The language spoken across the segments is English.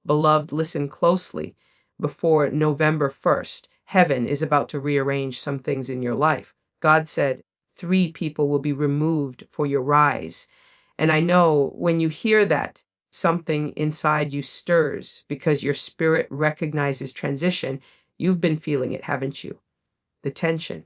Beloved, listen closely. Before November 1st, heaven is about to rearrange some things in your life. God said, 3 people will be removed for your rise. And I know when you hear that, something inside you stirs because your spirit recognizes transition. You've been feeling it, haven't you? The tension,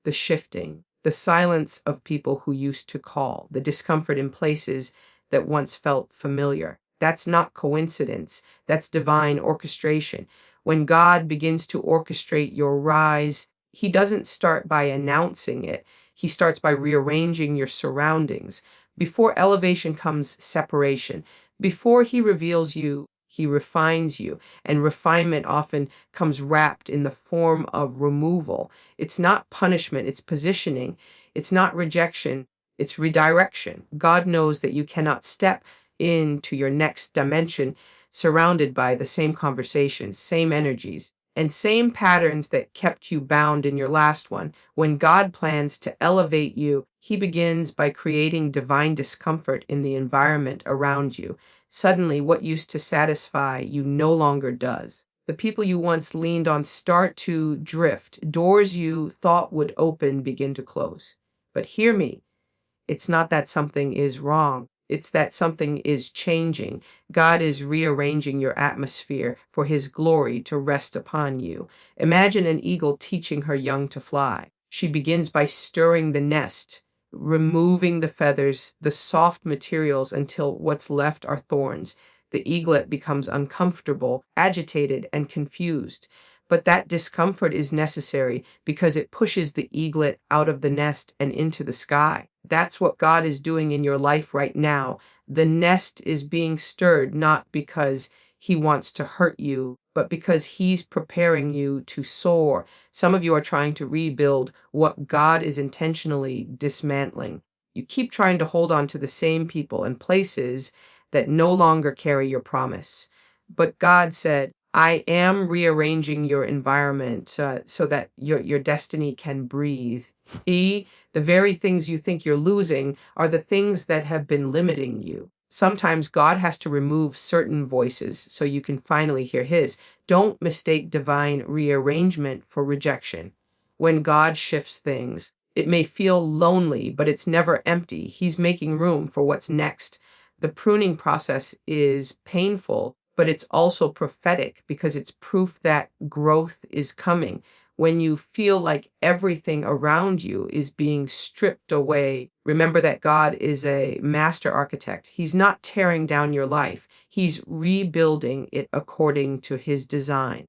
the shifting, the silence of people who used to call, the discomfort in places that once felt familiar. That's not coincidence. That's divine orchestration. When God begins to orchestrate your rise, he doesn't start by announcing it. He starts by rearranging your surroundings. Before elevation comes separation. Before he reveals you, he refines you. And refinement often comes wrapped in the form of removal. It's not punishment, it's positioning. It's not rejection, it's redirection. God knows that you cannot step into your next dimension surrounded by the same conversations, same energies, and same patterns that kept you bound in your last one. When God plans to elevate you, he begins by creating divine discomfort in the environment around you. Suddenly, what used to satisfy you no longer does. The people you once leaned on start to drift. Doors you thought would open begin to close. But hear me, it's not that something is wrong. It's that something is changing. God is rearranging your atmosphere for his glory to rest upon you. Imagine an eagle teaching her young to fly. She begins by stirring the nest, removing the feathers, the soft materials until what's left are thorns. The eaglet becomes uncomfortable, agitated, and confused. But that discomfort is necessary because it pushes the eaglet out of the nest and into the sky. That's what God is doing in your life right now. The nest is being stirred not because he wants to hurt you, but because he's preparing you to soar. Some of you are trying to rebuild what God is intentionally dismantling. You keep trying to hold on to the same people and places that no longer carry your promise. But God said, I am rearranging your environment so that your destiny can breathe. The very things you think you're losing are the things that have been limiting you. Sometimes God has to remove certain voices so you can finally hear his. Don't mistake divine rearrangement for rejection. When God shifts things, it may feel lonely, but it's never empty. He's making room for what's next. The pruning process is painful, but it's also prophetic because it's proof that growth is coming. When you feel like everything around you is being stripped away, remember that God is a master architect. He's not tearing down your life. He's rebuilding it according to his design.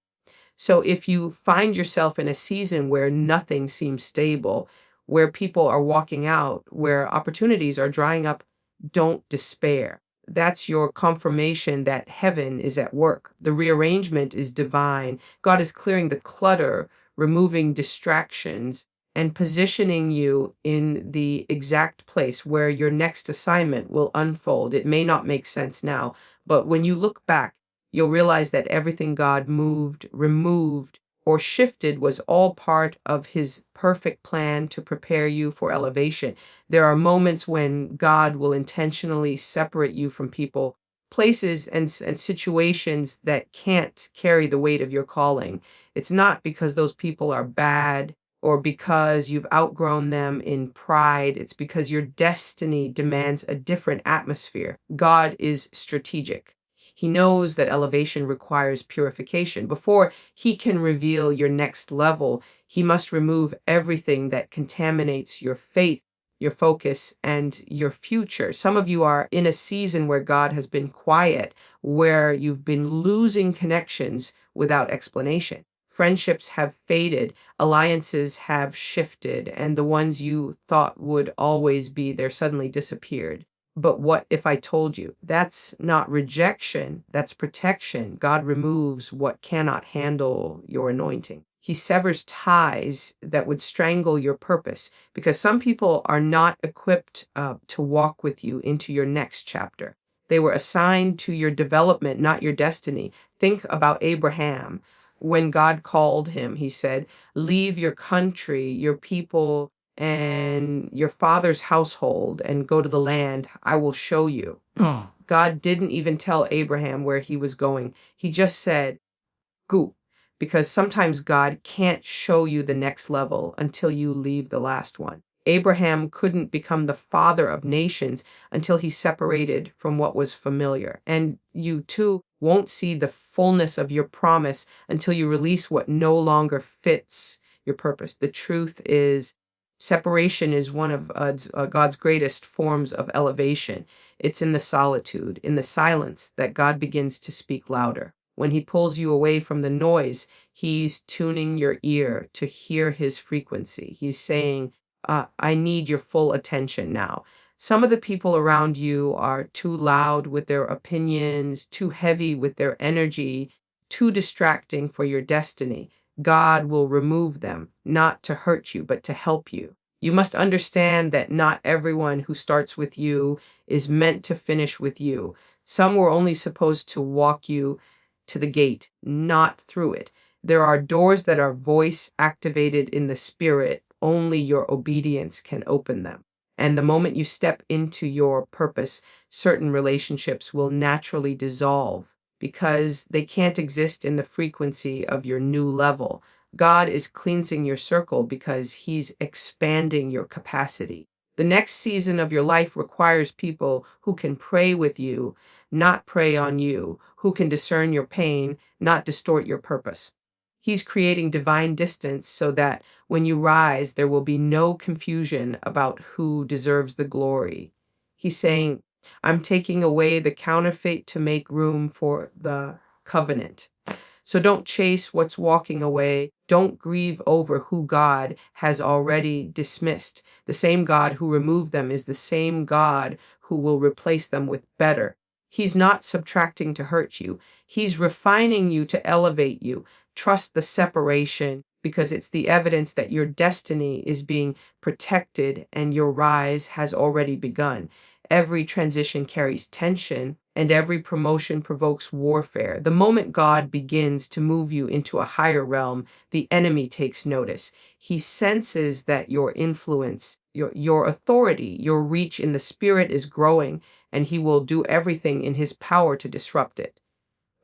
So if you find yourself in a season where nothing seems stable, where people are walking out, where opportunities are drying up, don't despair. That's your confirmation that heaven is at work. The rearrangement is divine. God is clearing the clutter, removing distractions, and positioning you in the exact place where your next assignment will unfold. It may not make sense now, but when you look back, you'll realize that everything God moved, removed, or shifted was all part of his perfect plan to prepare you for elevation. There are moments when God will intentionally separate you from people, places, and situations that can't carry the weight of your calling. It's not because those people are bad or because you've outgrown them in pride. It's because your destiny demands a different atmosphere. God is strategic. He knows that elevation requires purification. Before he can reveal your next level, he must remove everything that contaminates your faith, your focus, and your future. Some of you are in a season where God has been quiet, where you've been losing connections without explanation. Friendships have faded, alliances have shifted, and the ones you thought would always be there suddenly disappeared. But what if I told you? That's not rejection, that's protection. God removes what cannot handle your anointing. He severs ties that would strangle your purpose because some people are not equipped to walk with you into your next chapter. They were assigned to your development, not your destiny. Think about Abraham. When God called him, he said, leave your country, your people, and your father's household and go to the land I will show you. God didn't even tell Abraham where he was going. He just said, "Go," because sometimes God can't show you the next level until you leave the last one. Abraham couldn't become the father of nations until he separated from what was familiar. And you too won't see the fullness of your promise until you release what no longer fits your purpose. The truth is, separation is one of God's greatest forms of elevation. It's in the solitude, in the silence, that God begins to speak louder. When he pulls you away from the noise, he's tuning your ear to hear his frequency. He's saying, I need your full attention now. Some of the people around you are too loud with their opinions, too heavy with their energy, too distracting for your destiny. God will remove them, not to hurt you, but to help you. You must understand that not everyone who starts with you is meant to finish with you. Some were only supposed to walk you to the gate, not through it. There are doors that are voice activated in the spirit. Only your obedience can open them. And the moment you step into your purpose, certain relationships will naturally dissolve because they can't exist in the frequency of your new level. God is cleansing your circle because he's expanding your capacity. The next season of your life requires people who can pray with you, not prey on you, who can discern your pain, not distort your purpose. He's creating divine distance so that when you rise, there will be no confusion about who deserves the glory. He's saying, I'm taking away the counterfeit to make room for the covenant. So don't chase what's walking away. Don't grieve over who God has already dismissed. The same God who removed them is the same God who will replace them with better. He's not subtracting to hurt you. He's refining you to elevate you. Trust the separation because it's the evidence that your destiny is being protected and your rise has already begun. Every transition carries tension, and every promotion provokes warfare. The moment God begins to move you into a higher realm, the enemy takes notice. He senses that your influence, your authority, your reach in the spirit is growing, and he will do everything in his power to disrupt it.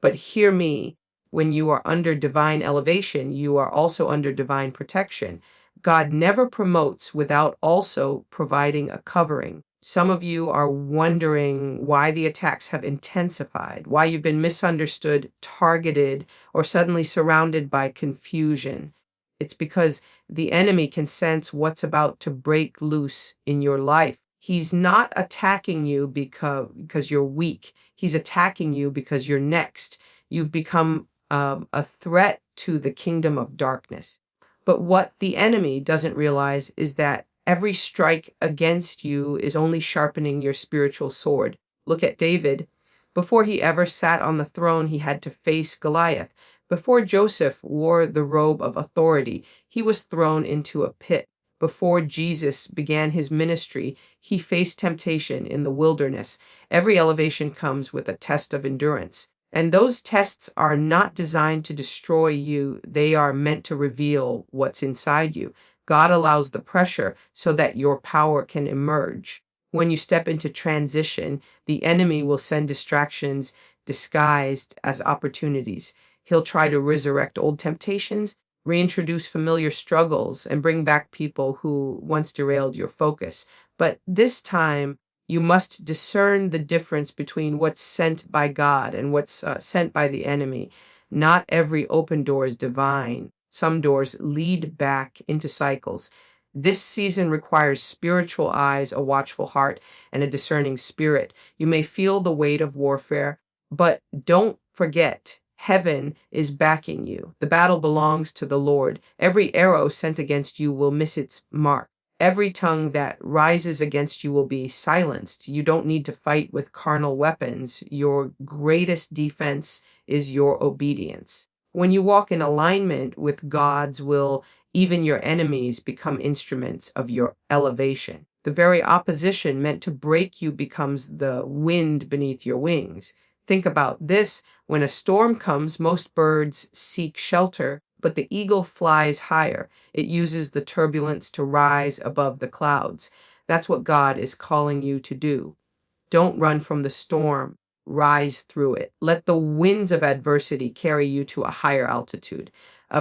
But hear me, when you are under divine elevation, you are also under divine protection. God never promotes without also providing a covering. Some of you are wondering why the attacks have intensified, why you've been misunderstood, targeted, or suddenly surrounded by confusion. It's because the enemy can sense what's about to break loose in your life. He's not attacking you because you're weak. He's attacking you because you're next. You've become a threat to the kingdom of darkness. But what the enemy doesn't realize is that every strike against you is only sharpening your spiritual sword. Look at David. Before he ever sat on the throne, he had to face Goliath. Before Joseph wore the robe of authority, he was thrown into a pit. Before Jesus began his ministry, he faced temptation in the wilderness. Every elevation comes with a test of endurance. And those tests are not designed to destroy you. They are meant to reveal what's inside you. God allows the pressure so that your power can emerge. When you step into transition, the enemy will send distractions disguised as opportunities. He'll try to resurrect old temptations, reintroduce familiar struggles, and bring back people who once derailed your focus. But this time, you must discern the difference between what's sent by God and what's sent by the enemy. Not every open door is divine. Some doors lead back into cycles. This season requires spiritual eyes, a watchful heart, and a discerning spirit. You may feel the weight of warfare, but don't forget, heaven is backing you. The battle belongs to the Lord. Every arrow sent against you will miss its mark. Every tongue that rises against you will be silenced. You don't need to fight with carnal weapons. Your greatest defense is your obedience. When you walk in alignment with God's will, even your enemies become instruments of your elevation. The very opposition meant to break you becomes the wind beneath your wings. Think about this. When a storm comes, most birds seek shelter, but the eagle flies higher. It uses the turbulence to rise above the clouds. That's what God is calling you to do. Don't run from the storm. Rise through it. Let the winds of adversity carry you to a higher altitude.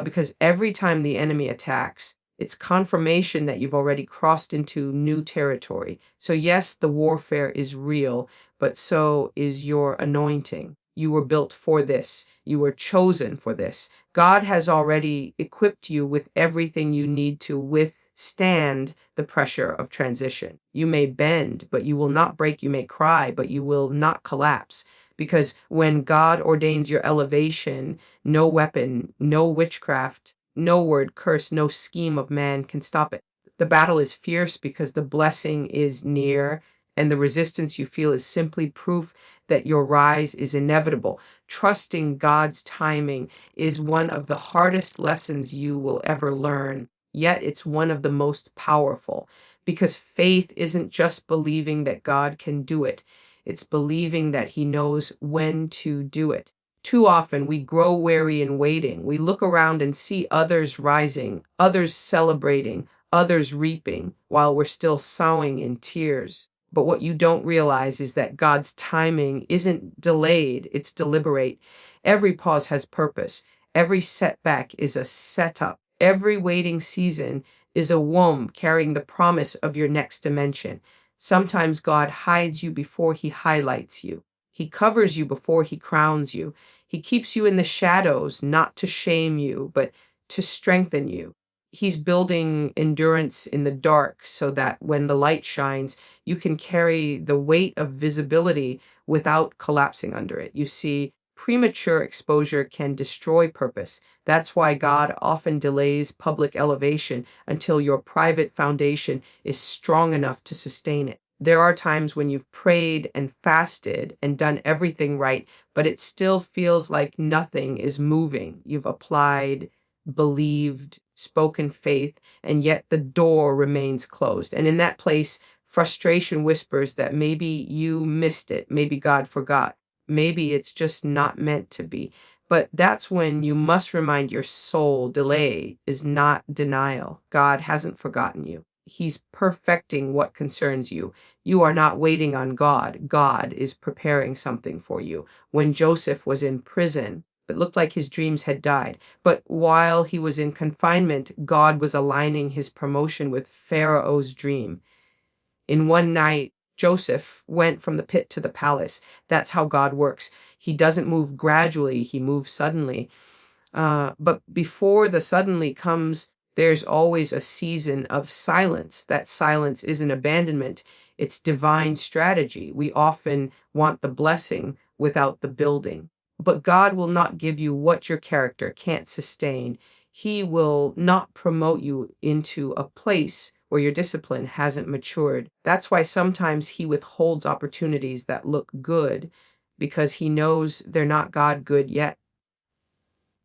Because every time the enemy attacks, it's confirmation that you've already crossed into new territory. So, yes, the warfare is real, but so is your anointing. You were built for this. You were chosen for this. God has already equipped you with everything you need to withstand the pressure of transition. You may bend, but you will not break. You may cry, but you will not collapse. Because when God ordains your elevation, no weapon, no witchcraft, no word curse, no scheme of man can stop it. The battle is fierce because the blessing is near, and the resistance you feel is simply proof that your rise is inevitable. Trusting God's timing is one of the hardest lessons you will ever learn, yet it's one of the most powerful, because faith isn't just believing that God can do it, it's believing that He knows when to do it. Too often we grow weary in waiting. We look around and see others rising, others celebrating, others reaping, while we're still sowing in tears. But what you don't realize is that God's timing isn't delayed, it's deliberate. Every pause has purpose. Every setback is a setup. Every waiting season is a womb carrying the promise of your next dimension. Sometimes God hides you before He highlights you. He covers you before He crowns you. He keeps you in the shadows, not to shame you, but to strengthen you. He's building endurance in the dark so that when the light shines, you can carry the weight of visibility without collapsing under it. You see, premature exposure can destroy purpose. That's why God often delays public elevation until your private foundation is strong enough to sustain it. There are times when you've prayed and fasted and done everything right, but it still feels like nothing is moving. You've applied, believed, spoken faith, and yet the door remains closed. And in that place, frustration whispers that maybe you missed it, maybe God forgot, maybe it's just not meant to be. But that's when you must remind your soul delay is not denial. God hasn't forgotten you. He's perfecting what concerns you. You are not waiting on God. God is preparing something for you. When Joseph was in prison, it looked like his dreams had died. But while he was in confinement, God was aligning his promotion with Pharaoh's dream. In one night, Joseph went from the pit to the palace. That's how God works. He doesn't move gradually, He moves suddenly. But before the suddenly comes, there's always a season of silence. That silence isn't abandonment, it's divine strategy. We often want the blessing without the building. But God will not give you what your character can't sustain. He will not promote you into a place where your discipline hasn't matured. That's why sometimes He withholds opportunities that look good, because He knows they're not God good yet.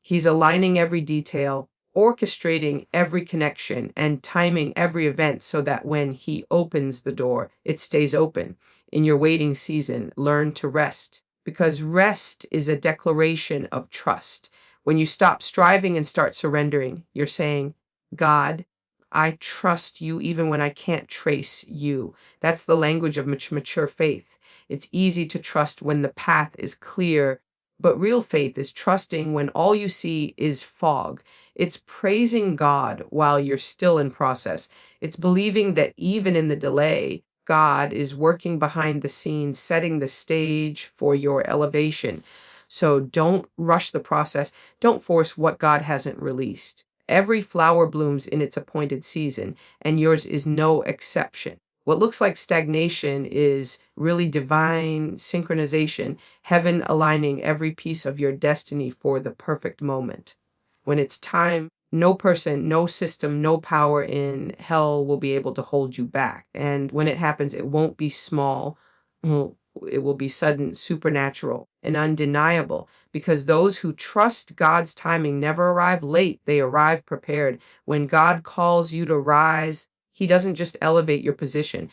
He's aligning every detail, orchestrating every connection, and timing every event so that when He opens the door, it stays open. In your waiting season, learn to rest, because rest is a declaration of trust. When you stop striving and start surrendering, you're saying, God, I trust you even when I can't trace you. That's the language of mature faith. It's easy to trust when the path is clear, but real faith is trusting when all you see is fog. It's praising God while you're still in process. It's believing that even in the delay, God is working behind the scenes, setting the stage for your elevation. So don't rush the process. Don't force what God hasn't released. Every flower blooms in its appointed season, and yours is no exception. What looks like stagnation is really divine synchronization, heaven aligning every piece of your destiny for the perfect moment. When it's time, no person, no system, no power in hell will be able to hold you back. And when it happens, it won't be small. It will be sudden, supernatural, and undeniable, because those who trust God's timing never arrive late. They arrive prepared. When God calls you to rise, He doesn't just elevate your position.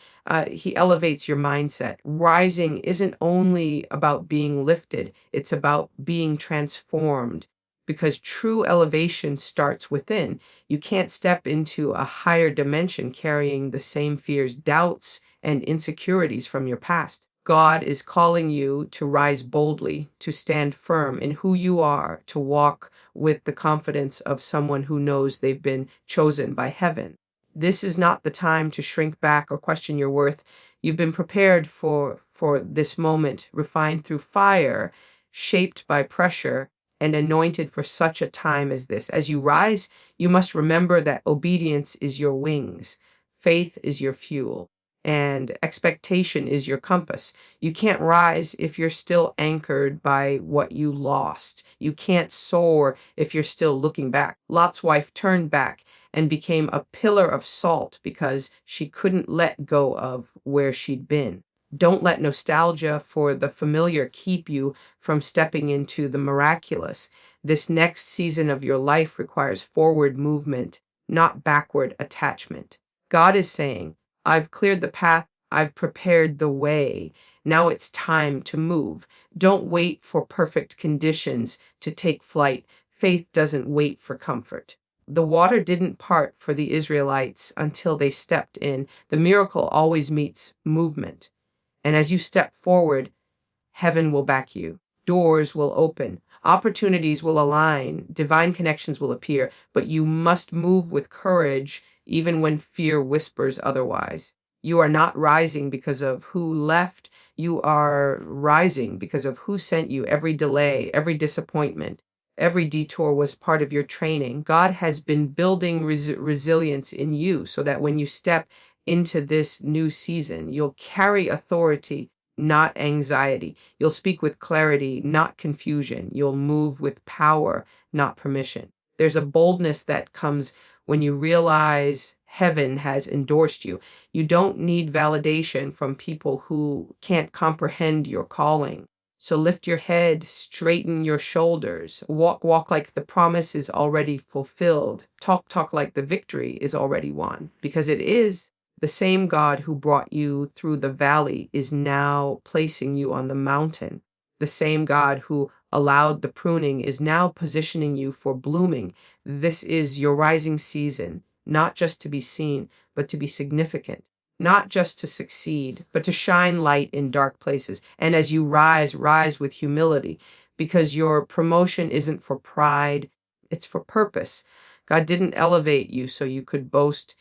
He elevates your mindset. Rising isn't only about being lifted. It's about being transformed, because true elevation starts within. You can't step into a higher dimension carrying the same fears, doubts, and insecurities from your past. God is calling you to rise boldly, to stand firm in who you are, to walk with the confidence of someone who knows they've been chosen by heaven. This is not the time to shrink back or question your worth. You've been prepared for this moment, refined through fire, shaped by pressure, and anointed for such a time as this. As you rise, you must remember that obedience is your wings, faith is your fuel, and expectation is your compass. You can't rise if you're still anchored by what you lost. You can't soar if you're still looking back. Lot's wife turned back and became a pillar of salt because she couldn't let go of where she'd been. Don't let nostalgia for the familiar keep you from stepping into the miraculous. This next season of your life requires forward movement, not backward attachment. God is saying, I've cleared the path, I've prepared the way. Now it's time to move. Don't wait for perfect conditions to take flight. Faith doesn't wait for comfort. The water didn't part for the Israelites until they stepped in. The miracle always meets movement. And as you step forward, heaven will back you. Doors will open. Opportunities will align. Divine connections will appear. But you must move with courage, even when fear whispers otherwise. You are not rising because of who left. You are rising because of who sent you. Every delay, every disappointment, every detour was part of your training. God has been building resilience in you so that when you step into this new season, you'll carry authority, not anxiety. You'll speak with clarity, not confusion. You'll move with power, not permission. There's a boldness that comes when you realize heaven has endorsed you. You don't need validation from people who can't comprehend your calling. So lift your head, straighten your shoulders, walk like the promise is already fulfilled. Talk like the victory is already won, because it is. The same God who brought you through the valley is now placing you on the mountain. The same God who allowed the pruning is now positioning you for blooming. This is your rising season, not just to be seen, but to be significant. Not just to succeed, but to shine light in dark places. And as you rise, rise with humility, because your promotion isn't for pride, it's for purpose. God didn't elevate you so you could boast.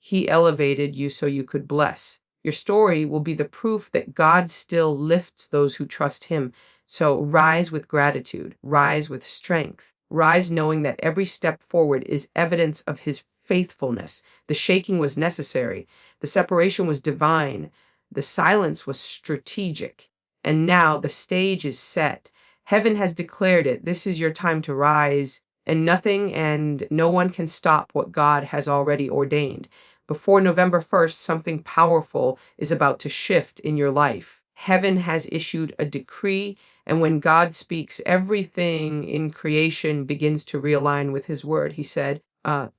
He elevated you so you could bless. Your story will be the proof that God still lifts those who trust Him. So rise with gratitude, rise with strength, rise knowing that every step forward is evidence of His faithfulness. The shaking was necessary, the separation was divine, the silence was strategic. And now the stage is set. Heaven has declared it. This is your time to rise, and nothing and no one can stop what God has already ordained. Before November 1st, something powerful is about to shift in your life. Heaven has issued a decree, and when God speaks, everything in creation begins to realign with His word. He said,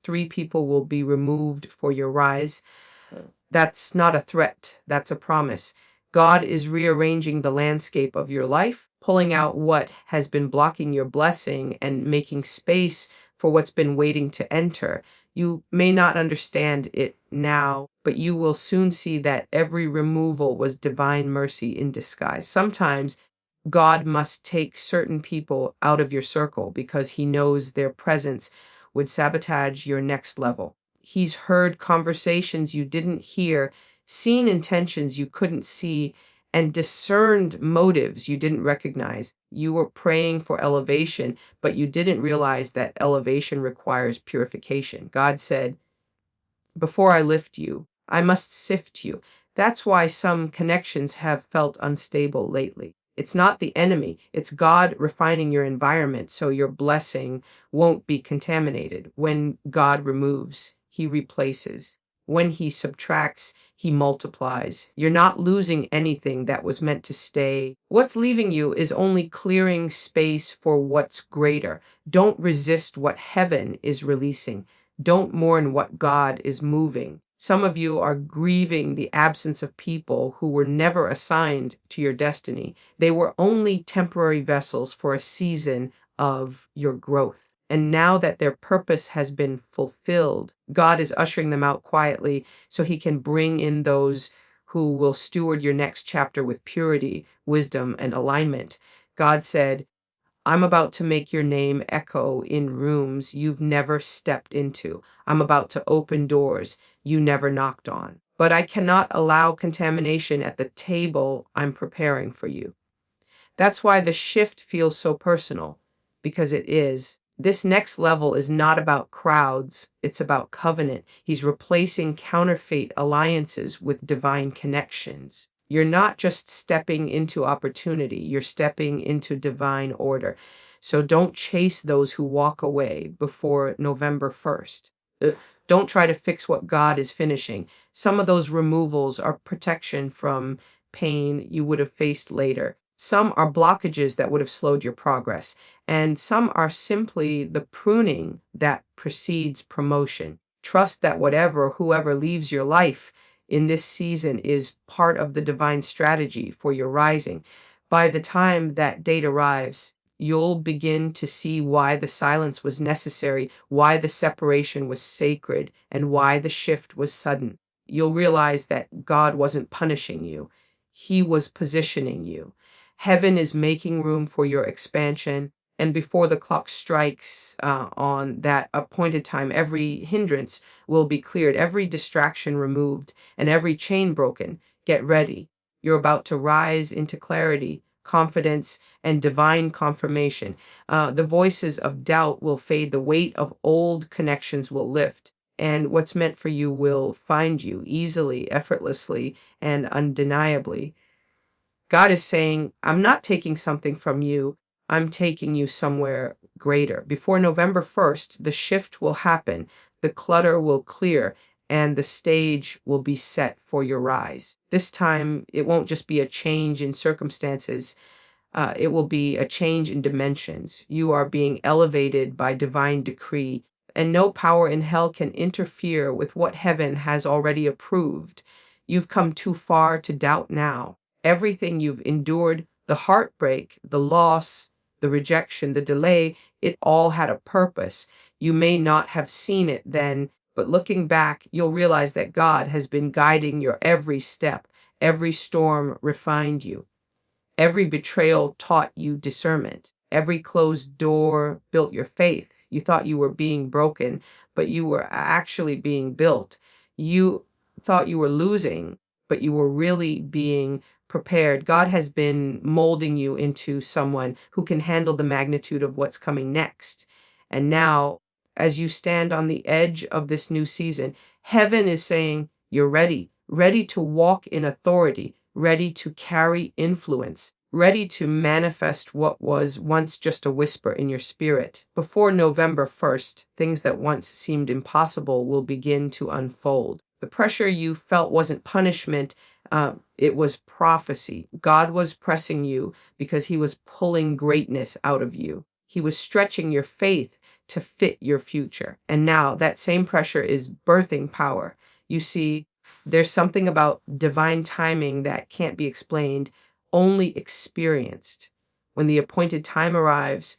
3 people will be removed for your rise. That's not a threat, that's a promise. God is rearranging the landscape of your life, pulling out what has been blocking your blessing and making space for what's been waiting to enter. You may not understand it now, but you will soon see that every removal was divine mercy in disguise. Sometimes God must take certain people out of your circle because He knows their presence would sabotage your next level. He's heard conversations you didn't hear, seen intentions you couldn't see, and discerned motives you didn't recognize. You were praying for elevation, but you didn't realize that elevation requires purification. God said, before I lift you, I must sift you. That's why some connections have felt unstable lately. It's not the enemy, it's God refining your environment so your blessing won't be contaminated. When God removes, He replaces. When He subtracts, He multiplies. You're not losing anything that was meant to stay. What's leaving you is only clearing space for what's greater. Don't resist what heaven is releasing. Don't mourn what God is moving. Some of you are grieving the absence of people who were never assigned to your destiny. They were only temporary vessels for a season of your growth. And now that their purpose has been fulfilled, God is ushering them out quietly so He can bring in those who will steward your next chapter with purity, wisdom, and alignment. God said, I'm about to make your name echo in rooms you've never stepped into. I'm about to open doors you never knocked on. But I cannot allow contamination at the table I'm preparing for you. That's why the shift feels so personal, because it is. This next level is not about crowds, it's about covenant. He's replacing counterfeit alliances with divine connections. You're not just stepping into opportunity, you're stepping into divine order. So don't chase those who walk away before November 1st. Don't try to fix what God is finishing. Some of those removals are protection from pain you would have faced later. Some are blockages that would have slowed your progress, and some are simply the pruning that precedes promotion. Trust that whoever leaves your life in this season is part of the divine strategy for your rising. By the time that date arrives, you'll begin to see why the silence was necessary, why the separation was sacred, and why the shift was sudden. You'll realize that God wasn't punishing you, He was positioning you. Heaven is making room for your expansion. And before the clock strikes on that appointed time, every hindrance will be cleared, every distraction removed, and every chain broken. Get ready. You're about to rise into clarity, confidence, and divine confirmation. The voices of doubt will fade, the weight of old connections will lift, and what's meant for you will find you easily, effortlessly, and undeniably. God is saying, I'm not taking something from you, I'm taking you somewhere greater. Before November 1st, the shift will happen, the clutter will clear, and the stage will be set for your rise. This time, it won't just be a change in circumstances, it will be a change in dimensions. You are being elevated by divine decree, and no power in hell can interfere with what heaven has already approved. You've come too far to doubt now. Everything you've endured, the heartbreak, the loss, the rejection, the delay, it all had a purpose. You may not have seen it then, but looking back, you'll realize that God has been guiding your every step. Every storm refined you. Every betrayal taught you discernment. Every closed door built your faith. You thought you were being broken, but you were actually being built. You thought you were losing, but you were really being prepared. God has been molding you into someone who can handle the magnitude of what's coming next. And now, as you stand on the edge of this new season, heaven is saying, you're ready, ready to walk in authority, ready to carry influence, ready to manifest what was once just a whisper in your spirit. Before November 1st, things that once seemed impossible will begin to unfold. The pressure you felt wasn't punishment, it was prophecy. God was pressing you because He was pulling greatness out of you. He was stretching your faith to fit your future. And now that same pressure is birthing power. You see, there's something about divine timing that can't be explained, only experienced. When the appointed time arrives,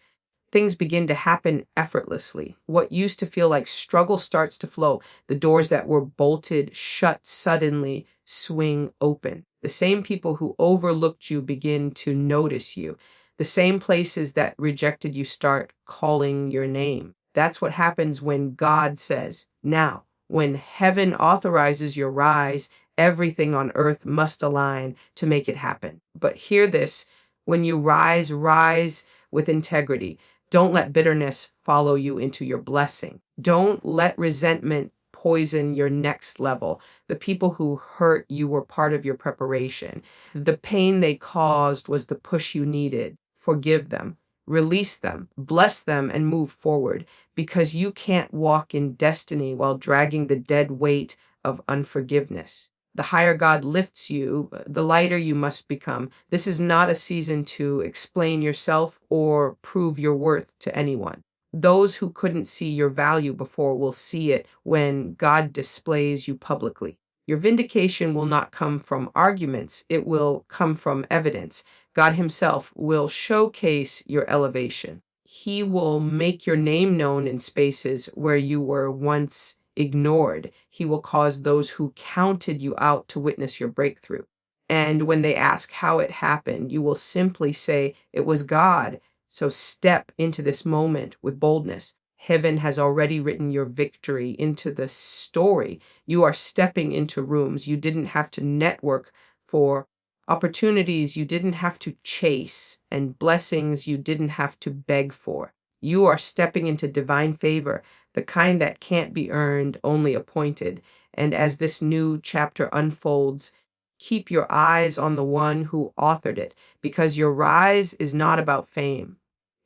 things begin to happen effortlessly. What used to feel like struggle starts to flow. The doors that were bolted shut suddenly swing open. The same people who overlooked you begin to notice you. The same places that rejected you start calling your name. That's what happens when God says, now. When heaven authorizes your rise, everything on earth must align to make it happen. But hear this, when you rise, rise with integrity. Don't let bitterness follow you into your blessing. Don't let resentment poison your next level. The people who hurt you were part of your preparation. The pain they caused was the push you needed. Forgive them, release them, bless them, and move forward, because you can't walk in destiny while dragging the dead weight of unforgiveness. The higher God lifts you, the lighter you must become. This is not a season to explain yourself or prove your worth to anyone. Those who couldn't see your value before will see it when God displays you publicly. Your vindication will not come from arguments, it will come from evidence. God Himself will showcase your elevation. He will make your name known in spaces where you were once ignored. He will cause those who counted you out to witness your breakthrough. And when they ask how it happened, you will simply say, "It was God." So step into this moment with boldness. Heaven has already written your victory into the story. You are stepping into rooms you didn't have to network for, opportunities you didn't have to chase, and blessings you didn't have to beg for. You are stepping into divine favor, the kind that can't be earned, only appointed. And as this new chapter unfolds, keep your eyes on the one who authored it, because your rise is not about fame.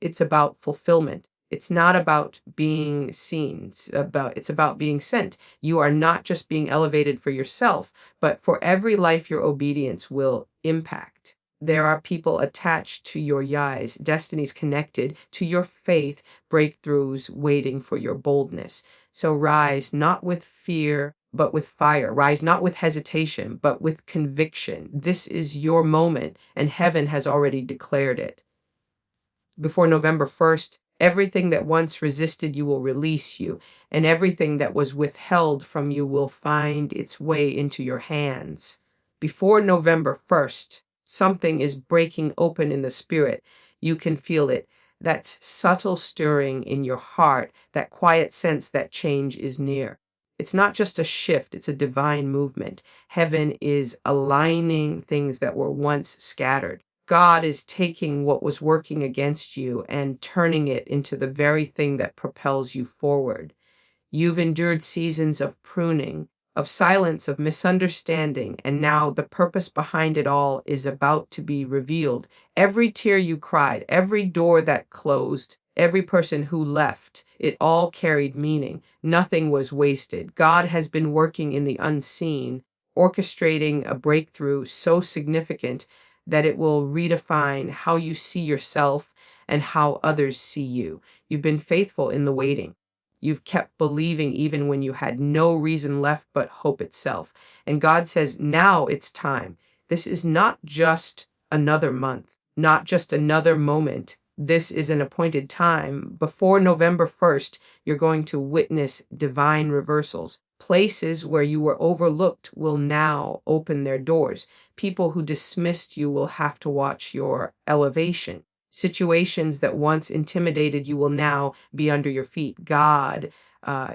It's about fulfillment. It's not about being seen. It's about being sent. You are not just being elevated for yourself, but for every life your obedience will impact. There are people attached to your yais, destinies connected to your faith, breakthroughs waiting for your boldness. So rise not with fear, but with fire. Rise not with hesitation, but with conviction. This is your moment, and heaven has already declared it. Before November 1st, everything that once resisted you will release you, and everything that was withheld from you will find its way into your hands. Before November 1st, something is breaking open in the spirit. You can feel it. That subtle stirring in your heart, that quiet sense that change is near. It's not just a shift, it's a divine movement. Heaven is aligning things that were once scattered. God is taking what was working against you and turning it into the very thing that propels you forward. You've endured seasons of pruning, of silence, of misunderstanding, and now the purpose behind it all is about to be revealed. Every tear you cried, every door that closed, every person who left, it all carried meaning. Nothing was wasted. God has been working in the unseen, orchestrating a breakthrough so significant that it will redefine how you see yourself and how others see you. You've been faithful in the waiting. You've kept believing even when you had no reason left but hope itself. And God says, now it's time. This is not just another month, not just another moment. This is an appointed time. Before November 1st, you're going to witness divine reversals. Places where you were overlooked will now open their doors. People who dismissed you will have to watch your elevation. Situations that once intimidated you will now be under your feet. God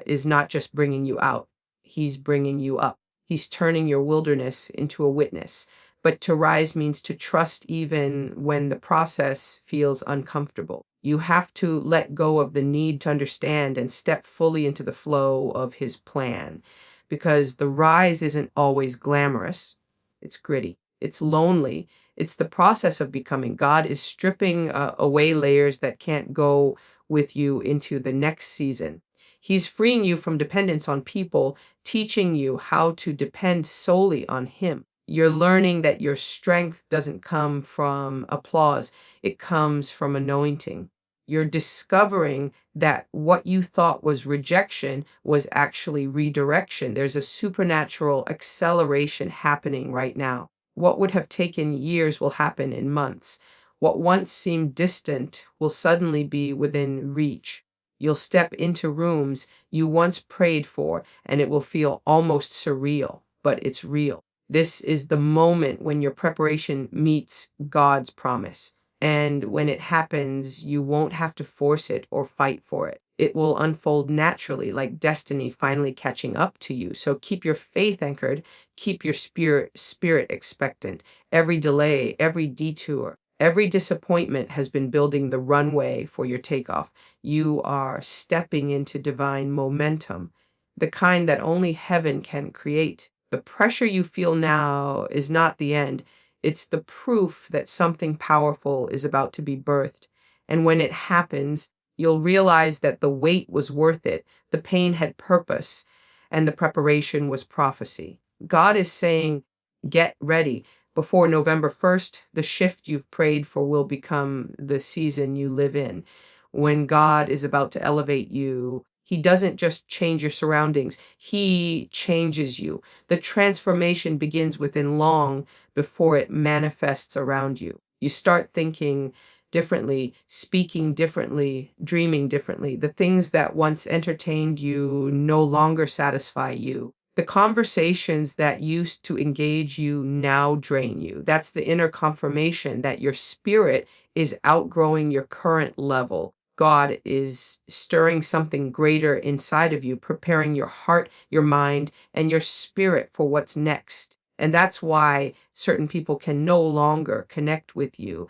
is not just bringing you out, He's bringing you up. He's turning your wilderness into a witness. But to rise means to trust even when the process feels uncomfortable. You have to let go of the need to understand and step fully into the flow of His plan. Because the rise isn't always glamorous, it's gritty, it's lonely. It's the process of becoming. God is stripping away layers that can't go with you into the next season. He's freeing you from dependence on people, teaching you how to depend solely on Him. You're learning that your strength doesn't come from applause, it comes from anointing. You're discovering that what you thought was rejection was actually redirection. There's a supernatural acceleration happening right now. What would have taken years will happen in months. What once seemed distant will suddenly be within reach. You'll step into rooms you once prayed for, and it will feel almost surreal, but it's real. This is the moment when your preparation meets God's promise. And when it happens, you won't have to force it or fight for it. It will unfold naturally, like destiny finally catching up to you. So keep your faith anchored, keep your spirit expectant. Every delay, every detour, every disappointment has been building the runway for your takeoff. You are stepping into divine momentum, the kind that only heaven can create. The pressure you feel now is not the end. It's the proof that something powerful is about to be birthed. And when it happens, you'll realize that the wait was worth it. The pain had purpose, and the preparation was prophecy. God is saying, get ready. Before November 1st, the shift you've prayed for will become the season you live in. When God is about to elevate you, He doesn't just change your surroundings, He changes you. The transformation begins within long before it manifests around you. You start thinking differently, speaking differently, dreaming differently. The things that once entertained you no longer satisfy you. The conversations that used to engage you now drain you. That's the inner confirmation that your spirit is outgrowing your current level. God is stirring something greater inside of you, preparing your heart, your mind, and your spirit for what's next. And that's why certain people can no longer connect with you.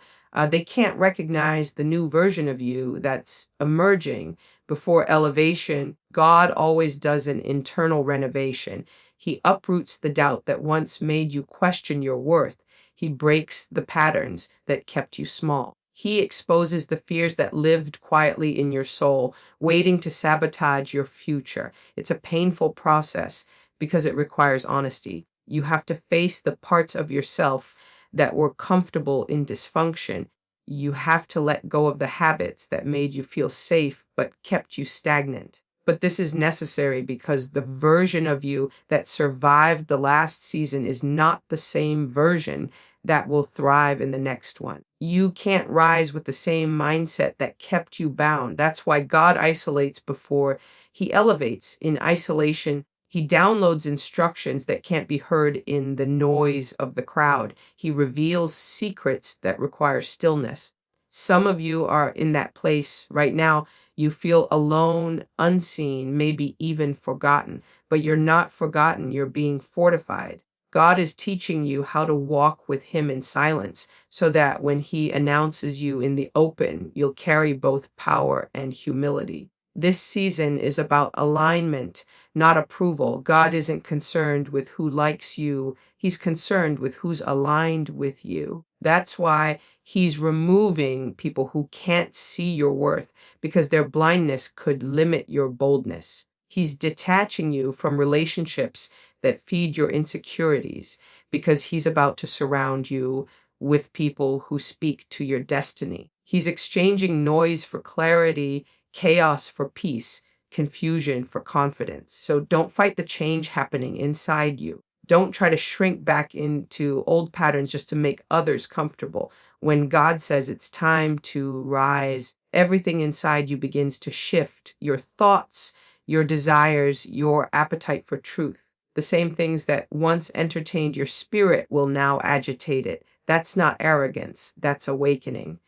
They can't recognize the new version of you that's emerging before elevation. God always does an internal renovation. He uproots the doubt that once made you question your worth. He breaks the patterns that kept you small. He exposes the fears that lived quietly in your soul, waiting to sabotage your future. It's a painful process because it requires honesty. You have to face the parts of yourself that were comfortable in dysfunction. You have to let go of the habits that made you feel safe but kept you stagnant. But this is necessary because the version of you that survived the last season is not the same version that will thrive in the next one. You can't rise with the same mindset that kept you bound. That's why God isolates before he elevates. In isolation, he downloads instructions that can't be heard in the noise of the crowd. He reveals secrets that require stillness. Some of you are in that place right now. You feel alone, unseen, maybe even forgotten. But you're not forgotten. You're being fortified. God is teaching you how to walk with him in silence so that when he announces you in the open, you'll carry both power and humility. This season is about alignment, not approval. God isn't concerned with who likes you. He's concerned with who's aligned with you. That's why he's removing people who can't see your worth because their blindness could limit your boldness. He's detaching you from relationships that feed your insecurities because he's about to surround you with people who speak to your destiny. He's exchanging noise for clarity, chaos for peace, confusion for confidence. So don't fight the change happening inside you. Don't try to shrink back into old patterns just to make others comfortable. When God says it's time to rise, everything inside you begins to shift. Your thoughts, your desires, your appetite for truth. The same things that once entertained your spirit will now agitate it. That's not arrogance, that's awakening.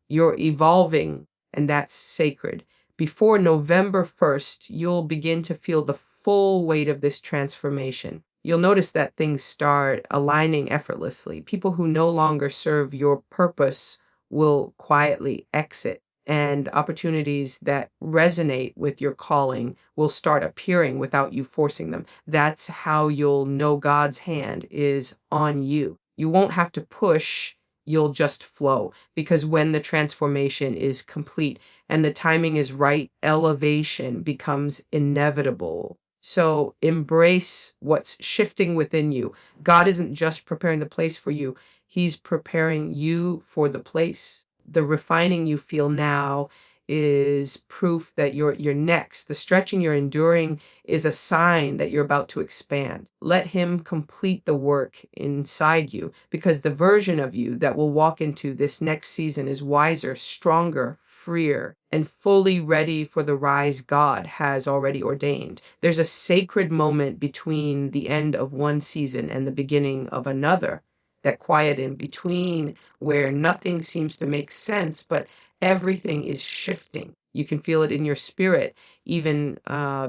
You're evolving, and that's sacred. Before November 1st, you'll begin to feel the full weight of this transformation. You'll notice that things start aligning effortlessly. People who no longer serve your purpose will quietly exit, and opportunities that resonate with your calling will start appearing without you forcing them. That's how you'll know God's hand is on you. You won't have to push, you'll just flow, because when the transformation is complete and the timing is right, elevation becomes inevitable. So embrace what's shifting within you. God isn't just preparing the place for you, he's preparing you for the place. The refining you feel now is proof that you're next. The stretching you're enduring is a sign that you're about to expand. Let him complete the work inside you, because the version of you that will walk into this next season is wiser, stronger, freer, and fully ready for the rise God has already ordained. There's a sacred moment between the end of one season and the beginning of another. That quiet in between where nothing seems to make sense, but everything is shifting. You can feel it in your spirit, even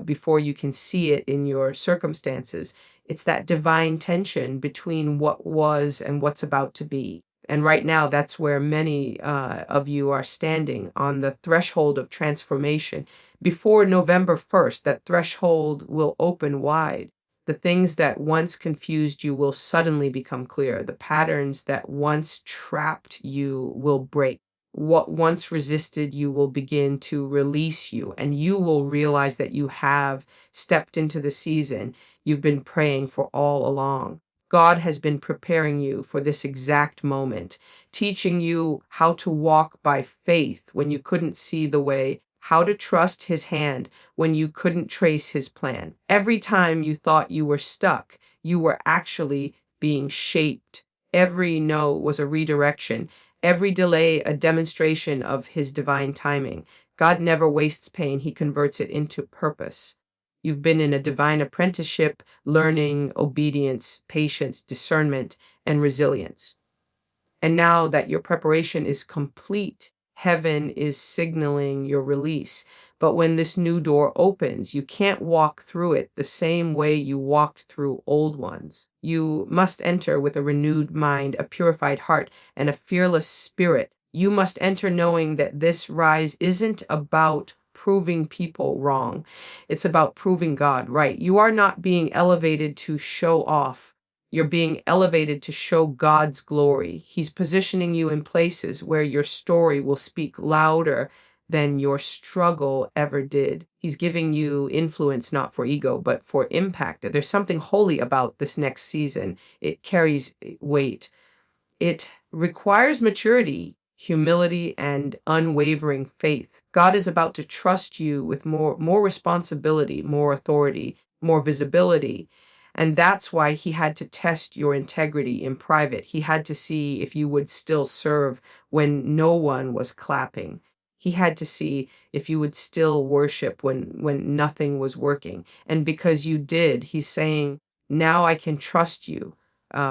before you can see it in your circumstances. It's that divine tension between what was and what's about to be. And right now, that's where many of you are standing on the threshold of transformation. Before November 1st, that threshold will open wide. The things that once confused you will suddenly become clear. The patterns that once trapped you will break. What once resisted you will begin to release you, and you will realize that you have stepped into the season you've been praying for all along. God has been preparing you for this exact moment, teaching you how to walk by faith when you couldn't see the way, how to trust his hand when you couldn't trace his plan. Every time you thought you were stuck, you were actually being shaped. Every no was a redirection, Every delay, a demonstration of his divine timing. God never wastes pain, he converts it into purpose. You've been in a divine apprenticeship, learning obedience, patience, discernment, and resilience. And now that your preparation is complete, heaven is signaling your release. But when this new door opens, you can't walk through it the same way you walked through old ones. You must enter with a renewed mind, a purified heart, and a fearless spirit. You must enter knowing that this rise isn't about proving people wrong. It's about proving God right. You are not being elevated to show off. You're being elevated to show God's glory. He's positioning you in places where your story will speak louder than your struggle ever did. He's giving you influence not for ego, but for impact. There's something holy about this next season. It carries weight. It requires maturity, humility, and unwavering faith. God is about to trust you with more responsibility, more authority, more visibility. And that's why he had to test your integrity in private. He had to see if you would still serve when no one was clapping. He had to see if you would still worship when nothing was working. And because you did, he's saying, now I can trust you.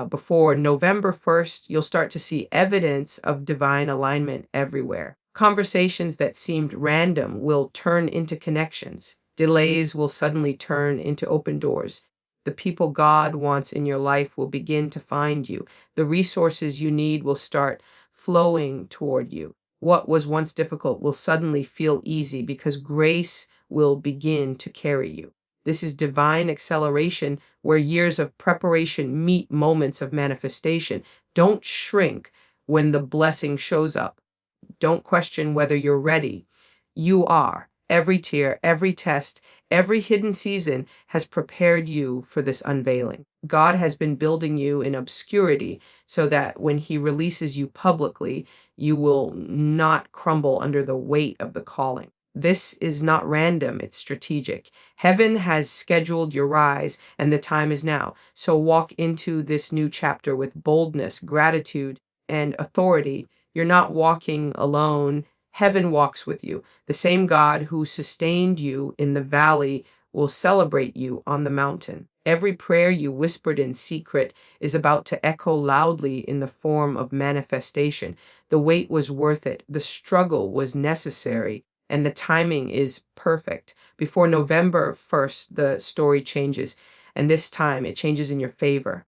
Before November 1st, you'll start to see evidence of divine alignment everywhere. Conversations that seemed random will turn into connections. Delays will suddenly turn into open doors. The people God wants in your life will begin to find you. The resources you need will start flowing toward you. What was once difficult will suddenly feel easy because grace will begin to carry you. This is divine acceleration where years of preparation meet moments of manifestation. Don't shrink when the blessing shows up. Don't question whether you're ready. You are. Every tear, every test, every hidden season has prepared you for this unveiling. God has been building you in obscurity so that when he releases you publicly, you will not crumble under the weight of the calling. This is not random, it's strategic. Heaven has scheduled your rise, and the time is now. So walk into this new chapter with boldness, gratitude, and authority. You're not walking alone. Heaven walks with you. The same God who sustained you in the valley will celebrate you on the mountain. Every prayer you whispered in secret is about to echo loudly in the form of manifestation. The wait was worth it. The struggle was necessary. And the timing is perfect. Before November 1st, the story changes. And this time it changes in your favor.